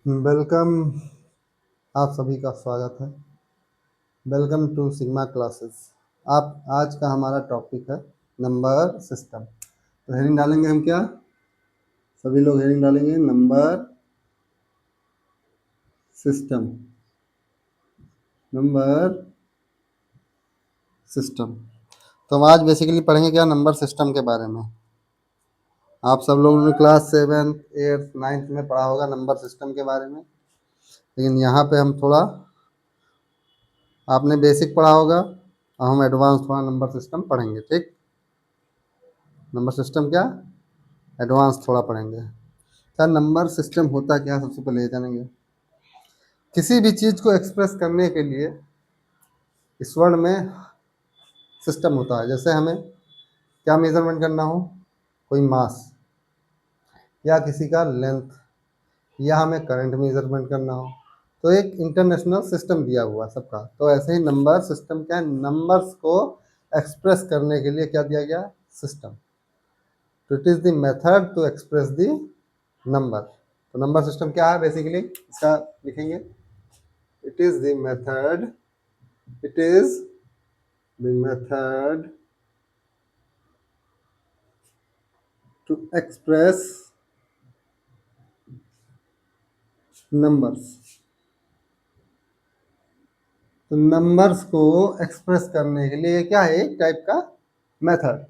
Welcome. आप सभी का स्वागत है। Welcome to Sigma classes. आप आज का हमारा टॉपिक है नंबर सिस्टम। तो हेडिंग डालेंगे हम क्या? सभी लोग हेडिंग डालेंगे नंबर सिस्टम। Number system. तो हम आज बेसिकली पढ़ेंगे क्या? नंबर सिस्टम के बारे में। आप सब लोगों ने क्लास 7th 8th 9th में पढ़ा होगा नंबर सिस्टम के बारे में, लेकिन यहाँ पे हम थोड़ा, आपने बेसिक पढ़ा होगा और हम एडवांस थोड़ा नंबर सिस्टम पढ़ेंगे। ठीक, नंबर सिस्टम क्या एडवांस थोड़ा पढ़ेंगे। क्या नंबर सिस्टम होता क्या, सबसे पहले ये जानेंगे। किसी भी चीज़ को एक्सप्रेस करने के लिए इस वर्ड में सिस्टम होता है। जैसे हमें क्या मेजरमेंट करना हो, कोई मास या किसी का लेंथ, या हमें करंट मेजरमेंट करना हो, तो एक इंटरनेशनल सिस्टम दिया हुआ है सबका। तो ऐसे ही नंबर सिस्टम क्या है, नंबर्स को एक्सप्रेस करने के लिए क्या दिया गया? सिस्टम। तो it is the method to express the number. तो नंबर सिस्टम क्या है बेसिकली, इसका लिखेंगे। It is the method. It is the method to express numbers. तो नंबर्स को एक्सप्रेस करने के लिए क्या है, एक टाइप का मेथड।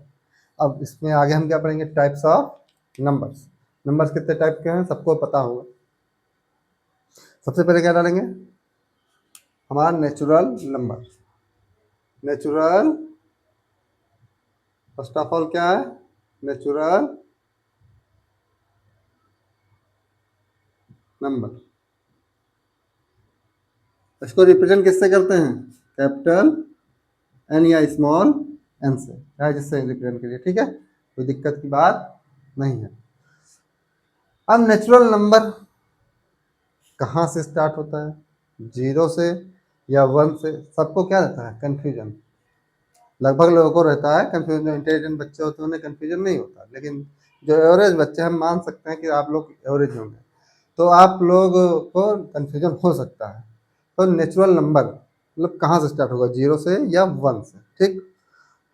अब इसमें आगे हम क्या पढ़ेंगे? Types of numbers. नंबर्स कितने टाइप के हैं सबको पता होगा। सबसे पहले क्या डालेंगे? हमारा natural number. Natural, first of all क्या है? Natural number. इसको रिप्रेजेंट किससे करते हैं? कैपिटल एन या स्मॉल एन से, या जिससे रिप्रेजेंट करिए। ठीक है, कोई दिक्कत की बात नहीं है। अब नेचुरल नंबर कहाँ से स्टार्ट होता है? 0 से या 1 से? सबको क्या रहता है? कन्फ्यूजन। लगभग लोगों को रहता है कन्फ्यूजन। जो इंटेलिजेंट बच्चे होते हैं उन्हें कन्फ्यूजन नहीं होता, लेकिन जो एवरेज बच्चे, हम मान सकते हैं कि आप लोग एवरेज होंगे, तो आप लोग को कन्फ्यूजन हो सकता है। तो नेचुरल नंबर मतलब कहाँ से स्टार्ट होगा? 0 से या 1 से। ठीक,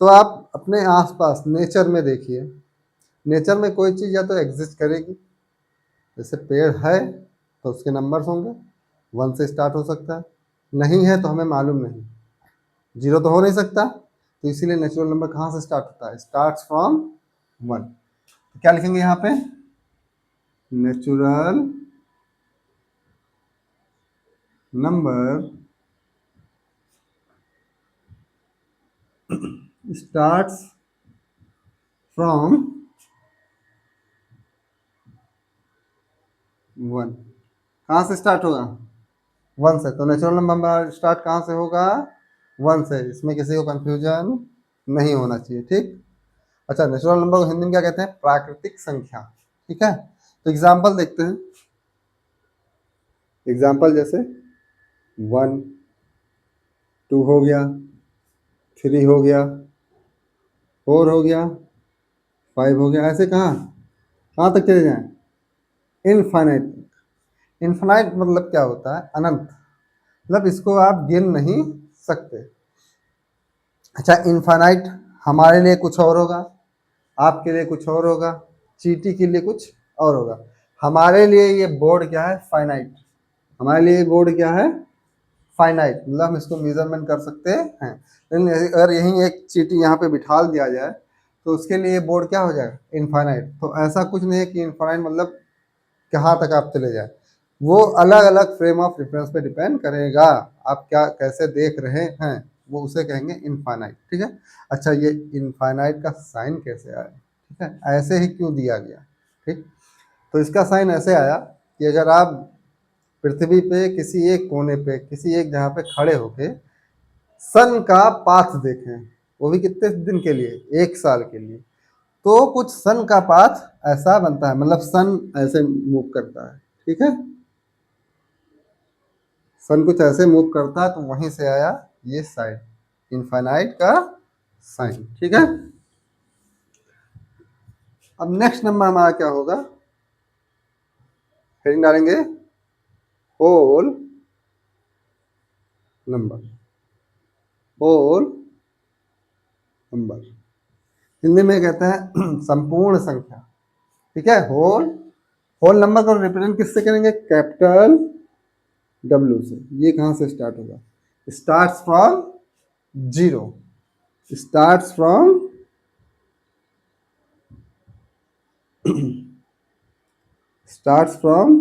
तो आप अपने आसपास नेचर में देखिए। नेचर में कोई चीज़ या तो एग्जिस्ट करेगी, जैसे पेड़ है तो उसके नंबर्स होंगे, 1 से स्टार्ट हो सकता है। नहीं है तो हमें मालूम नहीं, 0 तो हो नहीं सकता। तो इसीलिए नेचुरल नंबर कहाँ से स्टार्ट होता है? Start from 1। तो क्या लिखेंगे यहाँ पे? Natural number starts from 1। कहाँ से स्टार्ट होगा? 1 से। तो नेचुरल नंबर स्टार्ट कहाँ से होगा? 1 से। इसमें किसी को कंफ्यूजन नहीं होना चाहिए। ठीक, अच्छा, नेचुरल नंबर को हिंदी में क्या कहते हैं? प्राकृतिक संख्या। ठीक है, तो एग्जाम्पल देखते हैं। एग्जाम्पल जैसे 1, 2 हो गया, 3 हो गया, 4 हो गया, 5 हो गया। ऐसे कहाँ कहाँ तक चले जाएं? इनफाइनाइट। इनफाइनाइट मतलब क्या होता है? अनंत। मतलब इसको आप गिन नहीं सकते। अच्छा, इनफाइनाइट हमारे लिए कुछ और होगा, आपके लिए कुछ और होगा, चींटी के लिए कुछ और होगा। हमारे लिए ये बोर्ड क्या है? फाइनाइट। हमारे लिए ये बोर्ड क्या है? फाइनाइट। मतलब हम इसको मेजरमेंट कर सकते हैं। लेकिन अगर यहीं एक चींटी यहाँ पे बिठा दिया जाए तो उसके लिए बोर्ड क्या हो जाएगा? इनफाइनाइट। तो ऐसा कुछ नहीं है कि इनफाइनाइट मतलब कहाँ तक आप चले जाए। वो अलग अलग फ्रेम ऑफ रेफरेंस पे डिपेंड करेगा, आप क्या कैसे देख रहे हैं, वो उसे कहेंगे इनफाइनाइट। ठीक है, अच्छा, ये इनफाइनाइट का साइन कैसे आया? ठीक है, ऐसे ही क्यों दिया गया? ठीक, तो इसका साइन ऐसे आया कि अगर आप पृथ्वी पे किसी एक कोने पे, किसी एक जगह पे खड़े होके सन का पाथ देखें, वो भी कितने दिन के लिए? 1 साल के लिए, तो कुछ सन का पाथ ऐसा बनता है, मतलब सन ऐसे मूव करता है। ठीक है, सन कुछ ऐसे मूव करता है, तो वहीं से आया ये साइन, इनफाइनाइट का साइन। ठीक है, अब नेक्स्ट नंबर हमारा क्या होगा? हेडिंग डालेंगे whole number, whole number Hindi में कहते हैं संपूर्ण संख्या। ठीक है, होल होल नंबर को रिप्रेजेंट किससे करेंगे? कैपिटल डब्ल्यू से। ये कहाँ से स्टार्ट होगा? Starts from zero, starts from starts from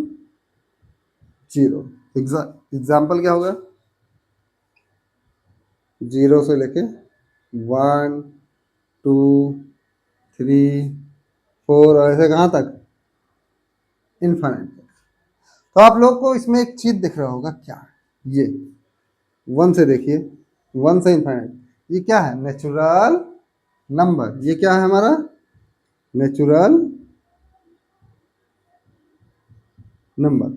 zero. Example क्या होगा? जीरो से लेके 1 2 3 4 और ऐसे कहाँ तक? इनफाइनाइट तक। तो आप लोग को इसमें एक चीज दिख रहा होगा, क्या? ये 1 से देखिए, 1 से इनफाइनाइट, ये क्या है? Natural number. ये क्या है हमारा? Natural number.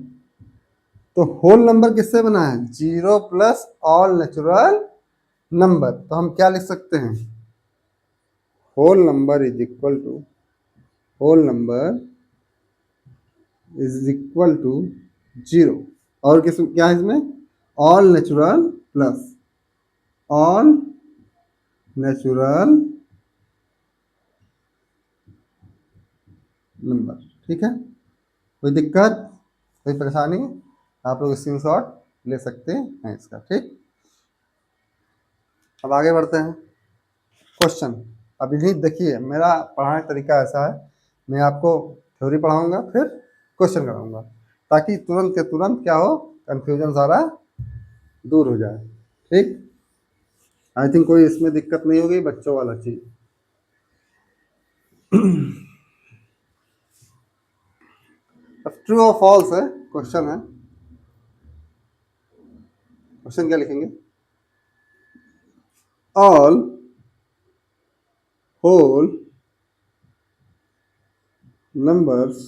तो होल नंबर किससे बना है? Zero plus all natural number. तो हम क्या लिख सकते हैं? Whole number is equal to, whole number is equal to zero. और किस क्या है इसमें? All natural plus all natural number. ठीक है, कोई दिक्कत, कोई परेशानी? आप लोग स्क्रीनशॉट ले सकते हैं इसका। ठीक, अब आगे बढ़ते हैं। क्वेश्चन अभी नहीं, देखिए मेरा पढ़ाने का तरीका ऐसा है, मैं आपको थ्योरी पढ़ाऊंगा फिर क्वेश्चन कराऊंगा, ताकि तुरंत के तुरंत क्या हो, कंफ्यूजन सारा दूर हो जाए। ठीक, आई थिंक कोई इसमें दिक्कत नहीं होगी, बच्चों वाला चीज। अब ट्रू और फॉल्स है, क्वेश्चन है। क्वेश्चन क्या लिखेंगे? All whole numbers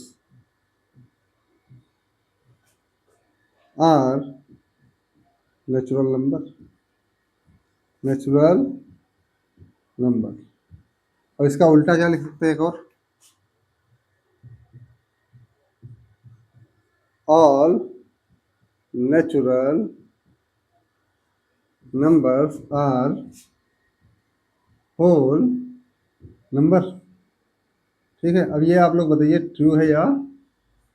are natural number, natural number. और इसका उल्टा क्या लिख सकते हैं एक और? All natural numbers are whole number. ठीक है, अब ये आप लोग बताइए ट्रू है या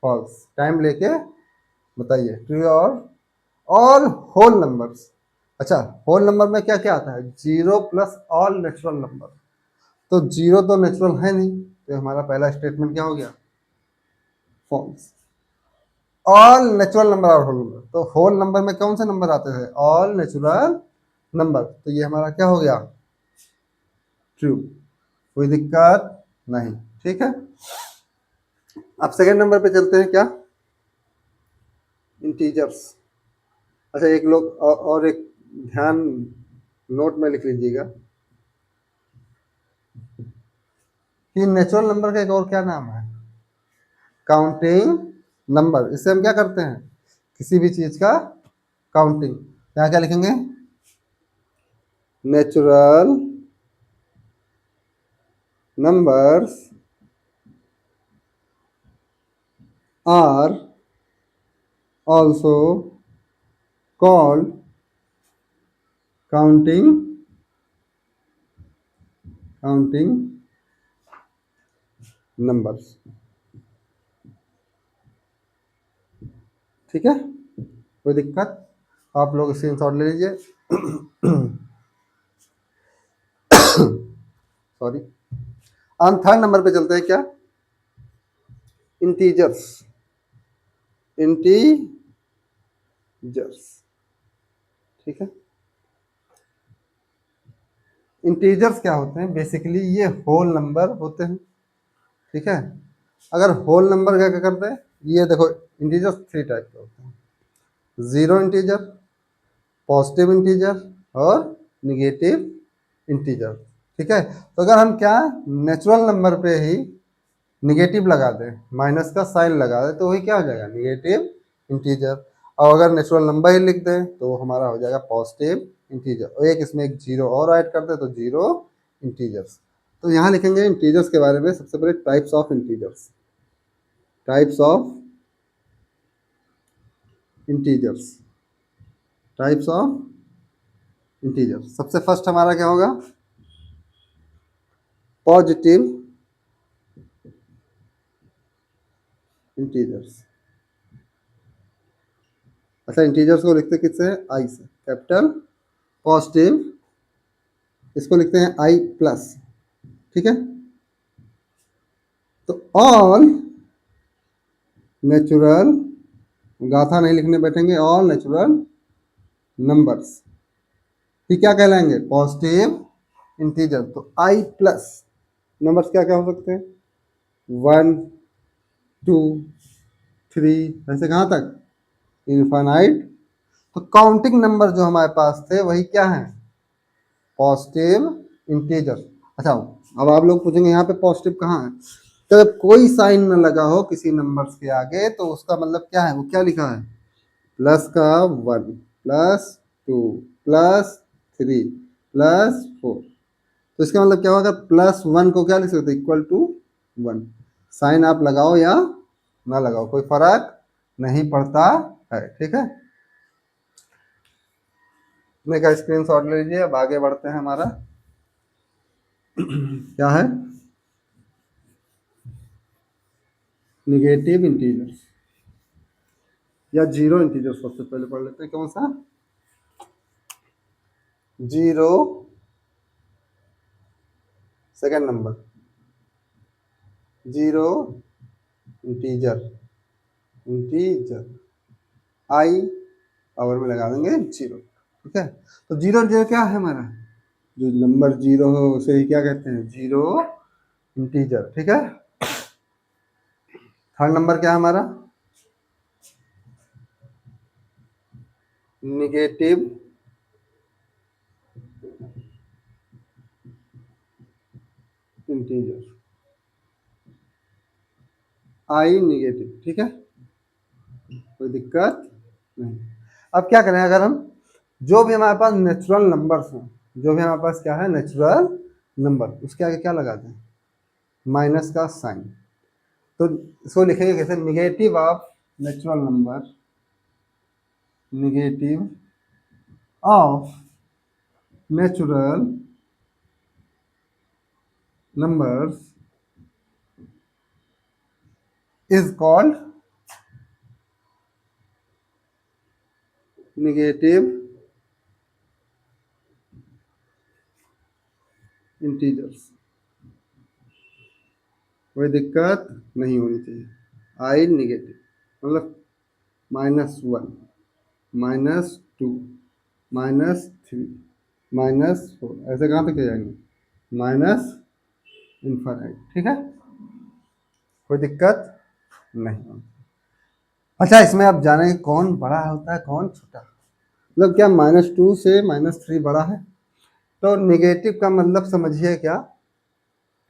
फॉल्स, टाइम लेके बताइए। ट्रू और ऑल होल नंबर्स। अच्छा, होल नंबर में क्या क्या आता है? Zero plus all natural number. तो जीरो तो नेचुरल है नहीं, तो हमारा पहला स्टेटमेंट क्या हो गया? फॉल्स। ऑल नेचुरल नंबर और होल नंबर, तो होल नंबर में कौन से नंबर आते हैं? All natural number. तो ये हमारा क्या हो गया? ट्रू, कोई दिक्कत नहीं। ठीक है, अब सेकंड नंबर पे चलते हैं। क्या? इंटीजर्स। अच्छा, एक लोग और एक ध्यान नोट में लिख लीजिएगा कि नेचुरल नंबर का एक और क्या नाम है? Counting number. इससे हम क्या करते हैं? किसी भी चीज का काउंटिंग। यहाँ क्या लिखेंगे? Natural numbers are also called counting numbers. ठीक है, कोई दिक्कत? आप लोग स्क्रीनशॉट ले लीजिए। सॉरी। हम थर्ड नंबर पे चलते हैं। क्या? Integers, integers. ठीक है, इंटीजर्स क्या होते हैं? बेसिकली ये होल नंबर होते हैं। ठीक है, अगर होल नंबर क्या क्या करते हैं? ये देखो, इंटीजर्स थ्री टाइप के होते हैं: जीरो इंटीजर, पॉजिटिव इंटीजर और निगेटिव इंटीजर। ठीक है, तो अगर हम क्या नेचुरल नंबर पे ही निगेटिव लगा दें, माइनस का साइन लगा दें, तो वही क्या हो जाएगा? Negative integer. और अगर नेचुरल नंबर ही लिख दें तो वो हमारा हो जाएगा पॉजिटिव इंटीजर। और एक इसमें एक जीरो और ऐड कर दें तो जीरो इंटीजर्स। तो यहाँ लिखेंगे इंटीजर्स के बारे में। सबसे पहले types of integers, types of integers, types of integers. सबसे फर्स्ट हमारा क्या होगा? Positive integers. अच्छा, इंटीजर्स को लिखते किससे? आई से, कैपिटल। पॉजिटिव इसको लिखते हैं आई प्लस, ठीक है। तो ऑल नेचुरल, गाथा नहीं लिखने बैठेंगे, ऑल नेचुरल नंबर्स ये क्या कहलाएंगे? Positive integer. तो आई प्लस नंबर्स क्या क्या हो सकते हैं? 1, 2, 3, ऐसे कहाँ तक? इनफाइनाइट। तो काउंटिंग नंबर जो हमारे पास थे वही क्या है? Positive integer. अच्छा, अब आप लोग पूछेंगे यहाँ पे पॉजिटिव कहाँ है? तो जब कोई साइन न लगा हो किसी नंबर्स के आगे तो उसका मतलब क्या है? वो क्या लिखा है? प्लस का 1, प्लस 2, प्लस 3, प्लस 4। तो इसका मतलब क्या होगा? प्लस 1 को क्या लिख सकते? Equal to 1। साइन आप लगाओ या ना लगाओ कोई फर्क नहीं पड़ता है, ठीक है। अपने का स्क्रीन शॉट ले लीजिए। अब आगे बढ़ते हैं। हमारा क्या है? निगेटिव इंटीजर्स या जीरो इंटीजर्स। सबसे पहले पढ़ लेते हैं कौन सा? Zero second number, zero integer, integer I power में लगा देंगे जीरो, ठीक है। तो जीरो जो क्या है हमारा? जो नंबर जीरो हो उसे ही क्या कहते हैं? जीरो इंटीजर, ठीक है। थर्ड नंबर क्या है हमारा? निगेटिव इंटीजर, आई निगेटिव, ठीक है, कोई दिक्कत नहीं। अब क्या करें? अगर हम जो भी हमारे पास नेचुरल नंबर्स हैं, जो भी हमारे पास क्या है? नेचुरल नंबर, उसके आगे क्या लगाते हैं? माइनस का साइन। तो इसको लिखेंगे कैसे? Negative of natural number, negative of natural numbers is called negative integers. कोई दिक्कत नहीं होनी चाहिए। आई निगेटिव मतलब -1, -2, -3, -4, ऐसे कहाँ तक जाएंगे? माइनस इन्फाइनाइट, ठीक है, कोई दिक्कत नहीं। अच्छा, इसमें आप जानेंगे कौन बड़ा होता है कौन छोटा। मतलब क्या -2 से -3 बड़ा है? तो निगेटिव का मतलब समझिए क्या?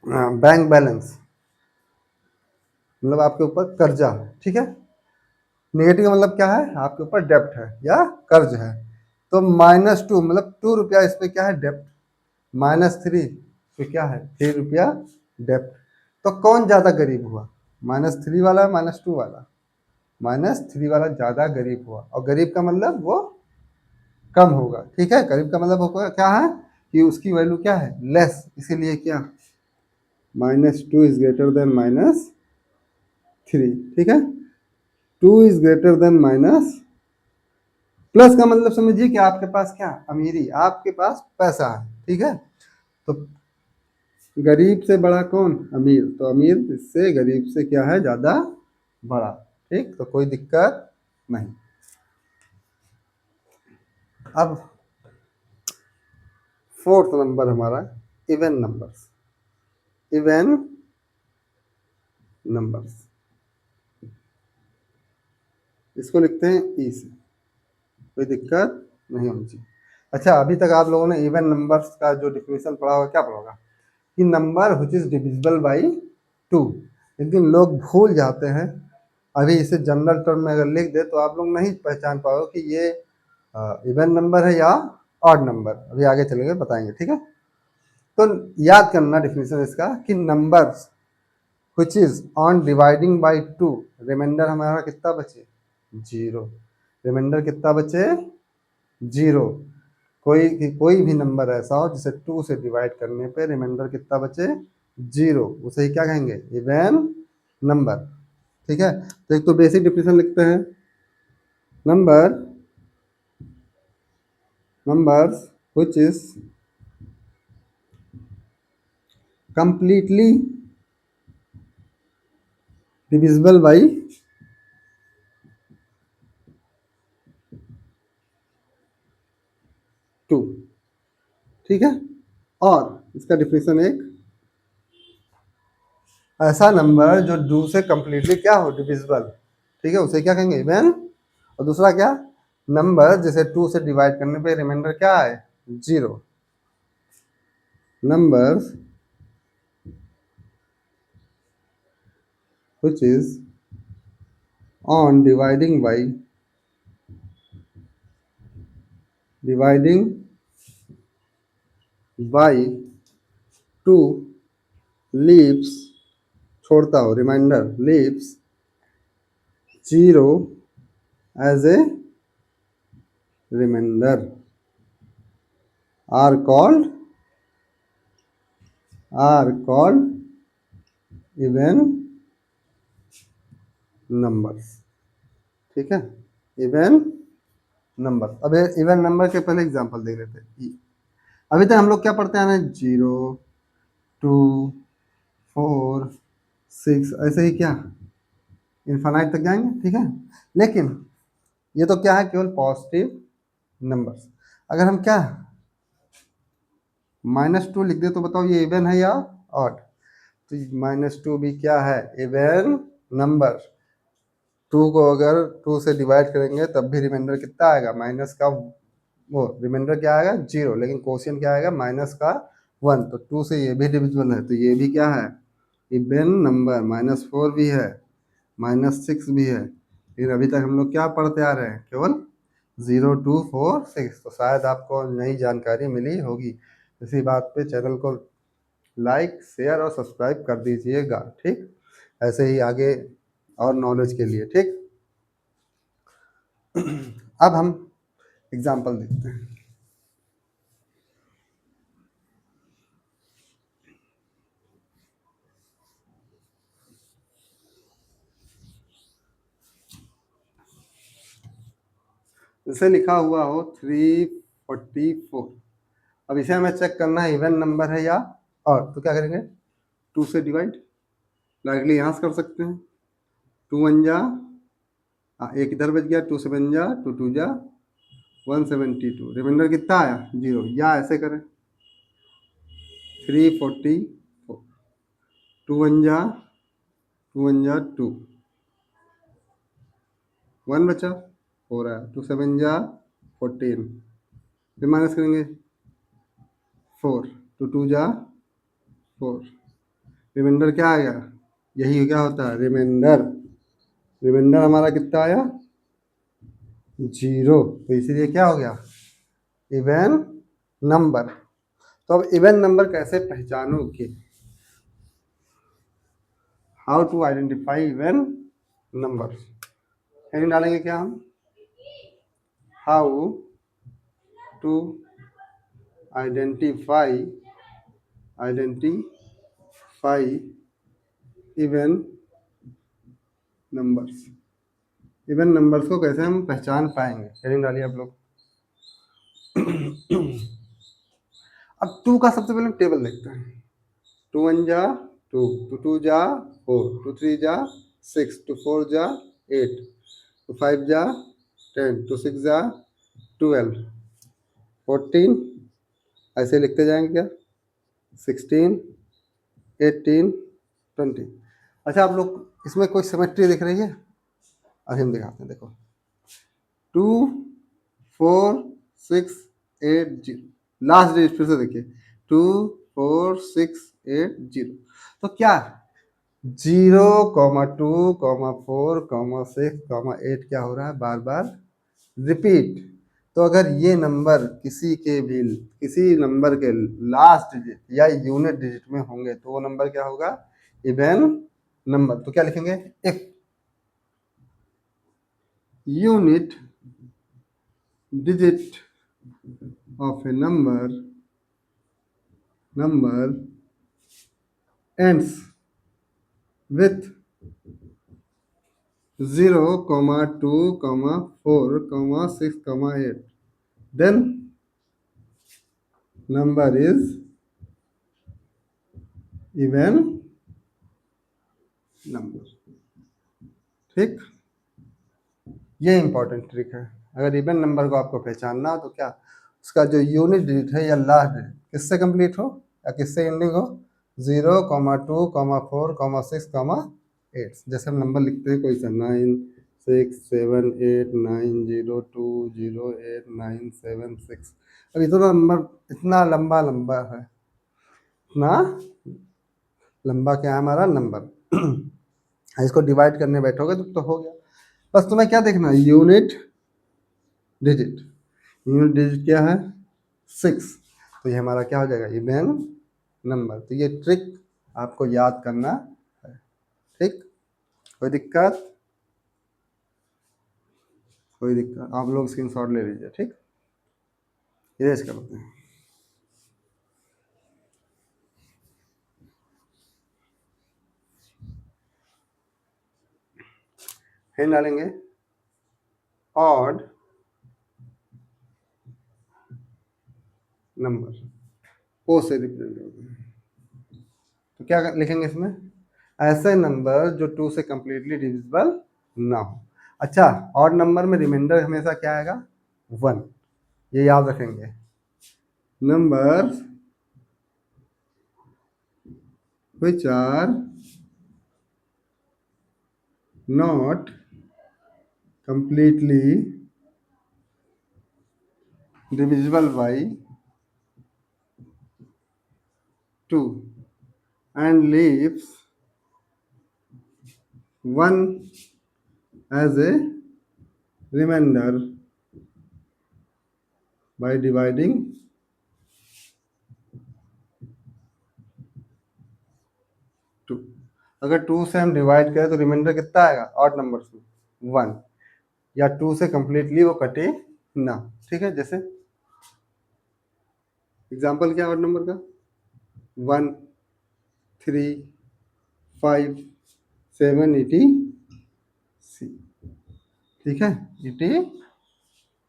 बैंक बैलेंस, मतलब आपके ऊपर कर्जा है, ठीक है। नेगेटिव का मतलब क्या है? आपके ऊपर डेप्ट है या कर्ज है। तो -2 मतलब 2 रुपया इस पे क्या है? डेप्ट। -3 पे क्या है? 3 रुपया डेप्ट। तो कौन ज़्यादा गरीब हुआ? -3 वाला, -2 वाला? -3 वाला ज़्यादा गरीब हुआ। और गरीब का मतलब वो कम होगा, ठीक है। गरीब का मतलब होगा क्या है? कि उसकी वैल्यू क्या है? लेस। इसीलिए क्या? -2 इज ग्रेटर देन -3, ठीक है। 2 is greater than minus. Plus का मतलब समझिए कि आपके पास क्या? अमीरी, आपके पास पैसा है, ठीक है। तो गरीब से बड़ा कौन? अमीर। तो अमीर से गरीब से क्या है? ज़्यादा बड़ा, ठीक। तो कोई दिक्कत नहीं। अब फोर्थ नंबर हमारा इवन नंबर्स, इवन नंबर्स इसको लिखते हैं ई से, कोई दिक्कत नहीं होनी चाहिए। अच्छा, अभी तक आप लोगों ने इवन नंबर्स का जो डिफिनेशन पढ़ा होगा, क्या पढ़ा होगा? कि number which is divisible by 2। लेकिन लोग भूल जाते हैं। अभी इसे जनरल टर्म में अगर लिख दे तो आप लोग नहीं पहचान पाओगे कि ये इवन नंबर है या ऑड नंबर। अभी आगे चलेंगे बताएंगे, ठीक है। तो याद करना डिफिनेशन इसका कि numbers which is on dividing by 2, remainder हमारा कितना बचे? 0। रिमाइंडर कितना बचे, 0। कोई भी नंबर ऐसा हो जिसे 2 से डिवाइड करने पे रिमाइंडर कितना बचे, 0, उसे ही क्या कहेंगे, इवन नंबर। ठीक है, तो एक तो बेसिक डिफिनेशन लिखते हैं। Numbers which is completely divisible by 2। ठीक है, और इसका डिफिनेशन एक, ऐसा नंबर जो 2 से कंप्लीटली क्या हो, डिविजिबल। ठीक है, उसे क्या कहेंगे, इवन। और दूसरा क्या, नंबर जैसे 2 से डिवाइड करने पे रिमाइंडर क्या है, 0। Numbers which is on dividing by 2 leaves, छोड़ता हो, reminder leaves 0 as a remainder are called even numbers। ठीक है, इवन नंबर। अब इवन नंबर के पहले एग्जांपल देख लेते हैं। अभी तक हम लोग क्या पढ़ते आ रहे हैं, 0, 2, 4, 6, ऐसे ही क्या इनफाइनाइट तक जाएंगे। ठीक है, लेकिन ये तो क्या है, केवल पॉजिटिव नंबर्स। अगर हम क्या -2 लिख दे तो बताओ ये इवन है या ऑड। तो -2 भी क्या है, इवन नंबर। 2 को अगर 2 से डिवाइड करेंगे तब भी रिमाइंडर कितना आएगा, माइनस का, वो रिमाइंडर क्या आएगा, 0, लेकिन क्वोशिएंट क्या आएगा, माइनस का 1। तो 2 से ये भी डिविजिबल है, तो ये भी क्या है, इवन नंबर। -4 भी है, -6 भी है। लेकिन अभी तक हम लोग क्या पढ़ते आ रहे हैं, केवल 0, 2, 4, 6। तो शायद आपको नई जानकारी मिली होगी। इसी बात पे चैनल को लाइक, शेयर और सब्सक्राइब कर दीजिएगा। ठीक, ऐसे ही आगे और नॉलेज के लिए। ठीक, अब हम एग्जाम्पल देखते हैं। जैसे लिखा हुआ हो 344। अब इसे हमें चेक करना है इवन नंबर है या और, तो क्या करेंगे, 2 से डिवाइड। डायरेक्टली यहाँ से कर सकते हैं। 2 1 जा, एक इधर बच गया, 2 7 जा, 2 2 जा 172। रिमाइंडर कितना आया, 0। या ऐसे करें 344, 2 1 जा, 2 1 जा 2, 1 बचा, 4 आया, 2 7 जा 14, फिर माइनस करेंगे 4, 2 2 जा 4, रिमाइंडर क्या आएगा, यही क्या होता है रिमाइंडर। रिमाइंडर हमारा कितना आया, 0। तो इसीलिए क्या हो गया, इवन नंबर। तो अब इवन नंबर कैसे पहचानोगे, how to identify even number. Heading डालेंगे क्या हम, how to identify even numbers. Even numbers को कैसे हम पहचान पाएंगे, हेडिंग डालिए आप लोग। अब 2 का सबसे पहले हम टेबल देखते हैं। 2 1 जा 2, 2 2 जा 4, 2 3 जा 6, 2 4 जा 8, 2 5 जा 10, 2 6 जा 12, 14, ऐसे लिखते जाएंगे क्या, 16, 18, 20। अच्छा, आप लोग इसमें कोई सिमेट्री दिख रही है, अभी हम दिखाते हैं। देखो 2 4 6 8 0, लास्ट डिजिट फिर से देखिए 2 4 6 8 0। तो क्या 0, 2, 4, 6, 8 क्या हो रहा है, बार बार रिपीट। तो अगर ये नंबर किसी नंबर के लास्ट डिजिट या यूनिट डिजिट में होंगे तो वो नंबर क्या होगा, इवन नंबर। तो क्या लिखेंगे, if unit digit of a number ends with 0, 2, 4, 6, 8, then number is even number। ठीक, ये इंपॉर्टेंट ट्रिक है। अगर इवन नंबर को आपको पहचानना हो तो क्या, उसका जो यूनिट डिजिट है या लास्ट डिजिट किससे कंप्लीट हो या किससे एंडिंग हो, 0, 2, 4, 6, 8। जैसे हम नंबर लिखते हैं कोई सा 9, 6, 7, 8, 9, 0, 2, 0, 8, 9, 7, 6। अब इतना नंबर, इतना लंबा लंबा है, इतना लंबा क्या है हमारा नंबर। इसको डिवाइड करने बैठोगे तो हो गया। बस तुम्हें क्या देखना है, यूनिट डिजिट। यूनिट डिजिट क्या है 6, तो ये हमारा क्या हो जाएगा इवन नंबर। तो ये ट्रिक आपको याद करना है। ठीक, कोई दिक्कत, कोई दिक्कत, आप लोग स्क्रीनशॉट ले लीजिए। ठीक, इरेज करते हैं। हेन डालेंगे ऑड नंबर, ओ से रिप्रेजेंट होते हैं। तो क्या लिखेंगे इसमें, ऐसे नंबर जो 2 से कंप्लीटली डिविजिबल ना हो। अच्छा, ऑड नंबर में रिमाइंडर हमेशा क्या आएगा 1, ये याद रखेंगे। Number which are not completely divisible by 2 and leaves 1 as a remainder by dividing 2। अगर 2 से हम डिवाइड करें तो रिमाइंडर कितना आएगा ऑड नंबर में 1, या 2 से कंप्लीटली वो कटे ना। ठीक है, जैसे एग्जांपल क्या ऑड नंबर का 1, 3, 5, 7, 80 सी। ठीक है, 80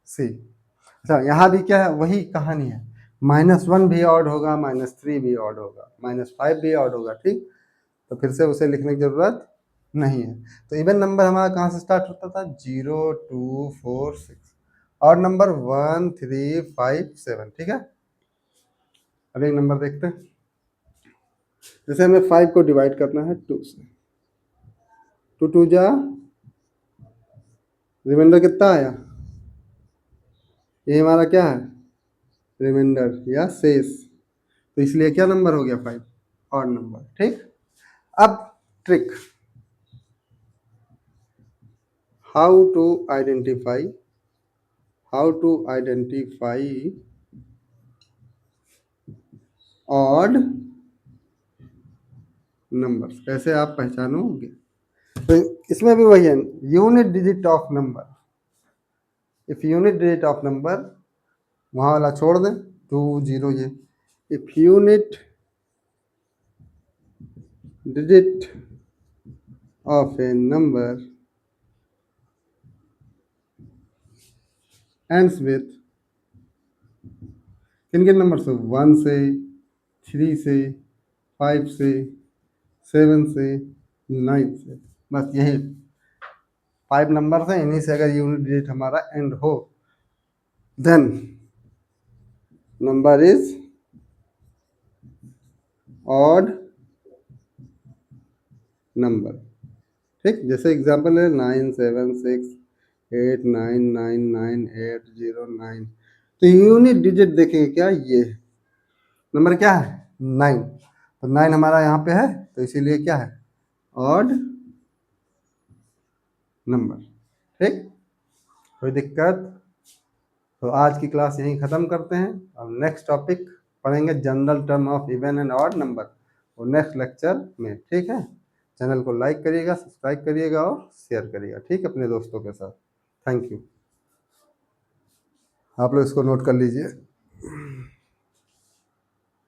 सी। अच्छा, यहाँ भी क्या है, वही कहानी है, -1 भी ऑड होगा, -3 भी ऑड होगा, -5 भी ऑड होगा। ठीक, तो फिर से उसे लिखने की जरूरत नहीं है। तो इवन नंबर हमारा कहाँ से स्टार्ट होता था, 0, 2, 4, 6, और नंबर 1, 3, 5, 7। ठीक है, अब एक नंबर देखते हैं। जैसे हमें 5 को डिवाइड करना है 2 से, 2 2 जा, रिमाइंडर कितना आया, ये हमारा क्या है रिमाइंडर या शेष, तो इसलिए क्या नंबर हो गया 5, और नंबर। ठीक, अब trick, how to identify odd numbers, कैसे आप पहचानोगे। तो इसमें भी वही है, unit digit of number. If unit digit of number, वहाँ वाला छोड़ दें 2, 0 ये। If unit digit of a number ends with, किन किन नंबर से, 1 से, 3 से, 5 से, 7 से, 9 से, बस यही 5 नंबर है। इन्हीं से अगर यूनिट डिजिट हमारा एंड हो, then number is odd number. ठीक, जैसे एग्जांपल है 9, 7, 6, 8, 9, 9, 9, 8, 0, 9। तो यूनिट डिजिट देखेंगे क्या, ये नंबर क्या है 9, तो 9 हमारा यहाँ पे है, तो इसीलिए क्या है ऑड नंबर। ठीक, कोई दिक्कत। तो आज की क्लास यहीं ख़त्म करते हैं। अब नेक्स्ट टॉपिक पढ़ेंगे general term of even and odd number, वो नेक्स्ट लेक्चर में। ठीक है, चैनल को लाइक करिएगा, सब्सक्राइब करिएगा और शेयर करिएगा, ठीक, अपने दोस्तों के साथ। Thank you. आप लोग इसको नोट कर लीजिए।